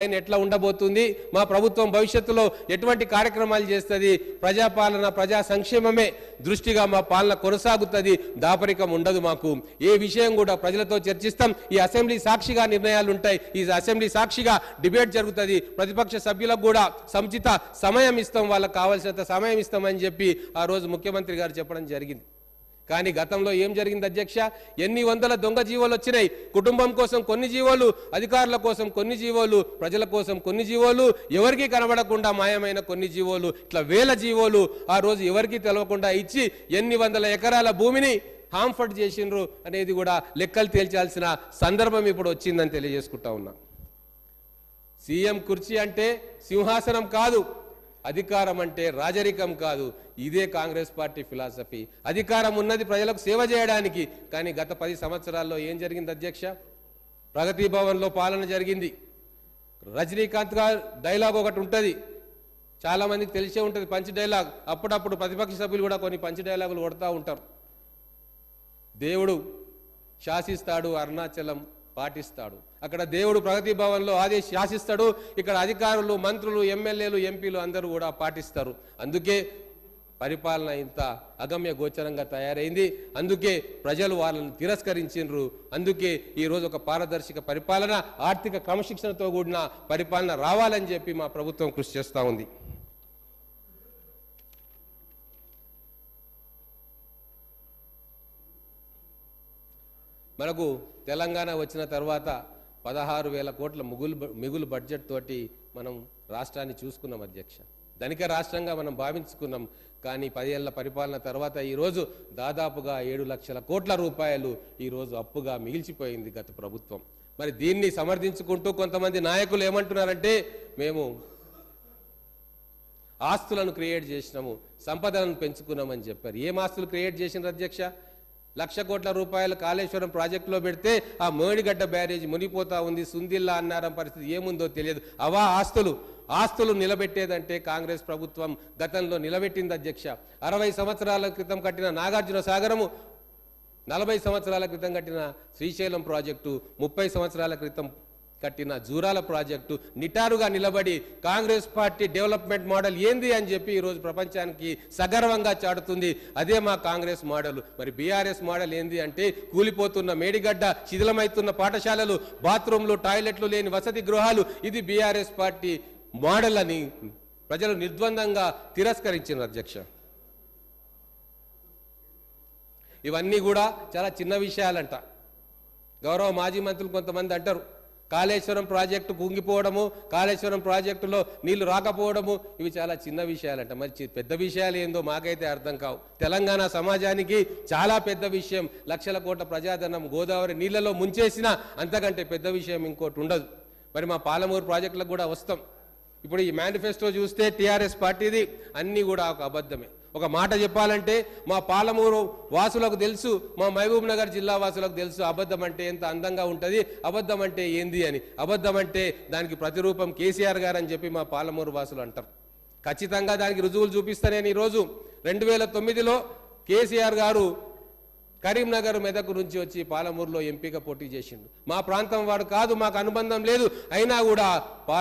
ఎట్లా ఉండబోతుంది మా ప్రభుత్వం భవిష్యత్తులో ఎటువంటి కార్యక్రమాలు చేస్తది ప్రజాపాలన ప్రజా సంక్షేమమే దృష్టిగా మా పాలన కొనసాగుతది దాపరికం ఉండదు మాకు ఏ విషయం కూడా ప్రజలతో చర్చిస్తాం ఈ అసెంబ్లీ సాక్షిగా నిర్ణయాలు ఉంటాయి ఈ అసెంబ్లీ సాక్షిగా డిబేట్ జరుగుతది ప్రతిపక్ష సభ్యులకు కూడా సముచిత సమయం ఇస్తాం వాళ్ళకి కావాల్సినంత సమయం ఇస్తామని చెప్పి ఆ రోజు ముఖ్యమంత్రి గారు చెప్పడం జరిగింది కానీ గతంలో ఏం జరిగింది అధ్యక్ష ఎన్ని వందల దొంగ జీవోలు వచ్చినాయి కుటుంబం కోసం కొన్ని జీవోలు అధికారుల కోసం కొన్ని జీవోలు ప్రజల కోసం కొన్ని జీవోలు ఎవరికి కనబడకుండా మాయమైన కొన్ని జీవోలు ఇట్లా వేల జీవోలు ఆ రోజు ఎవరికి తెలవకుండా ఇచ్చి ఎన్ని వందల ఎకరాల భూమిని హాంఫర్ట్ చేసిండ్రు అనేది కూడా లెక్కలు తేల్చాల్సిన సందర్భం ఇప్పుడు వచ్చిందని తెలియజేసుకుంటా ఉన్నా సీఎం కుర్చీ అంటే సింహాసనం కాదు అధికారం అంటే రాజరికం కాదు ఇదే కాంగ్రెస్ పార్టీ ఫిలాసఫీ అధికారం ఉన్నది ప్రజలకు సేవ చేయడానికి కానీ గత 10 సంవత్సరాల్లో ఏం జరిగింది అధ్యక్ష ప్రగతి భవన్లో పాలన జరిగింది రజనీకాంత్ గారు డైలాగ్ ఒకటి ఉంటుంది చాలా మందికి తెలిసే ఉంటుంది పంచ్ డైలాగ్ అప్పుడప్పుడు ప్రతిపక్ష సభ్యులు కూడా కొన్ని పంచ్ డైలాగులు కొడతా ఉంటారు దేవుడు శాసిస్తాడు అరుణాచలం పాటిస్తాడు అక్కడ దేవుడు ప్రగతి భవన్లో శాసిస్తాడు ఇక్కడ అధికారులు మంత్రులు ఎమ్మెల్యేలు ఎంపీలు అందరూ కూడా పాటిస్తారు అందుకే పరిపాలన ఇంత అగమ్య గోచరంగా తయారైంది అందుకే ప్రజలు వాళ్ళని తిరస్కరించిండ్రు అందుకే ఈరోజు ఒక పారదర్శక పరిపాలన ఆర్థిక క్రమశిక్షణతో కూడిన పరిపాలన రావాలని చెప్పి మా ప్రభుత్వం కృషి చేస్తూ ఉంది మనకు తెలంగాణ వచ్చిన తర్వాత 16,000 కోట్ల మిగులు బడ్జెట్ తోటి మనం రాష్ట్రాన్ని చూసుకున్నాం అధ్యక్ష ధనిక రాష్ట్రంగా మనం భావించుకున్నాం కానీ 10 ఏళ్ల పరిపాలన తర్వాత ఈరోజు దాదాపుగా 7 లక్షల కోట్ల రూపాయలు ఈరోజు అప్పుగా మిగిల్చిపోయింది గత ప్రభుత్వం మరి దీన్ని సమర్థించుకుంటూ కొంతమంది నాయకులు ఏమంటున్నారంటే మేము ఆస్తులను క్రియేట్ చేసినాము సంపదలను పెంచుకున్నామని చెప్పారు ఏం ఆస్తులు క్రియేట్ చేసినారు అధ్యక్ష 1,00,000 కోట్ల రూపాయలు కాళేశ్వరం ప్రాజెక్టులో పెడితే ఆ మేడిగడ్డ బ్యారేజ్ మునిగిపోతా ఉంది సుందిల్లా అన్నారం పరిస్థితి ఏముందో తెలియదు అవా ఆస్తులు నిలబెట్టేదంటే కాంగ్రెస్ ప్రభుత్వం గతంలో నిలబెట్టింది అధ్యక్ష 60 సంవత్సరాల క్రితం కట్టిన నాగార్జున సాగరము 40 సంవత్సరాల క్రితం కట్టిన శ్రీశైలం ప్రాజెక్టు 30 సంవత్సరాల క్రితం కట్టిన జూరాల ప్రాజెక్టు నిటారుగా నిలబడి కాంగ్రెస్ పార్టీ డెవలప్మెంట్ మోడల్ ఏంది అని చెప్పి ఈరోజు ప్రపంచానికి సగర్వంగా చాటుతుంది అదే మా కాంగ్రెస్ మోడల్ మరి బీఆర్ఎస్ మోడల్ ఏంది అంటే కూలిపోతున్న మేడిగడ్డ శిథిలమవుతున్న పాఠశాలలు బాత్రూంలు టాయిలెట్లు లేని వసతి గృహాలు ఇది బీఆర్ఎస్ పార్టీ మోడల్ అని ప్రజలు నిర్ద్వందంగా తిరస్కరించిన అధ్యక్ష ఇవన్నీ కూడా చాలా చిన్న విషయాలంట గౌరవ మాజీ మంత్రులు కొంతమంది అంటారు కాళేశ్వరం ప్రాజెక్టు కుంగిపోవడము కాళేశ్వరం ప్రాజెక్టులో నీళ్లు రాకపోవడము ఇవి చాలా చిన్న విషయాలంట మరి పెద్ద విషయాలు ఏందో మాకైతే అర్థం కావు తెలంగాణ సమాజానికి చాలా పెద్ద విషయం లక్షల కోట్ల ప్రజాధనం గోదావరి నీళ్లలో ముంచేసినా అంతకంటే పెద్ద విషయం ఇంకోటి ఉండదు మరి మా పాలమూరు ప్రాజెక్టులకు కూడా వస్తాం ఇప్పుడు ఈ మేనిఫెస్టో చూస్తే టీఆర్ఎస్ పార్టీది అన్నీ కూడా ఒక అబద్ధమే ఒక మాట చెప్పాలంటే మా పాలమూరు వాసులకు తెలుసు మా మహబూబ్ నగర్ జిల్లా వాసులకు తెలుసు అబద్ధం అంటే ఎంత అందంగా ఉంటుంది అబద్ధం అంటే ఏంది అని అబద్ధం అంటే దానికి ప్రతిరూపం కేసీఆర్ గారు అని చెప్పి మా పాలమూరు వాసులు అంటారు ఖచ్చితంగా దానికి రుజువులు చూపిస్తా నేను ఈరోజు 2009లో కేసీఆర్ గారు కరీంనగర్ మెదక్ నుంచి వచ్చి పాలమూరులో ఎంపీగా పోటీ చేసిండు మా ప్రాంతం వాడు కాదు మాకు అనుబంధం లేదు అయినా కూడా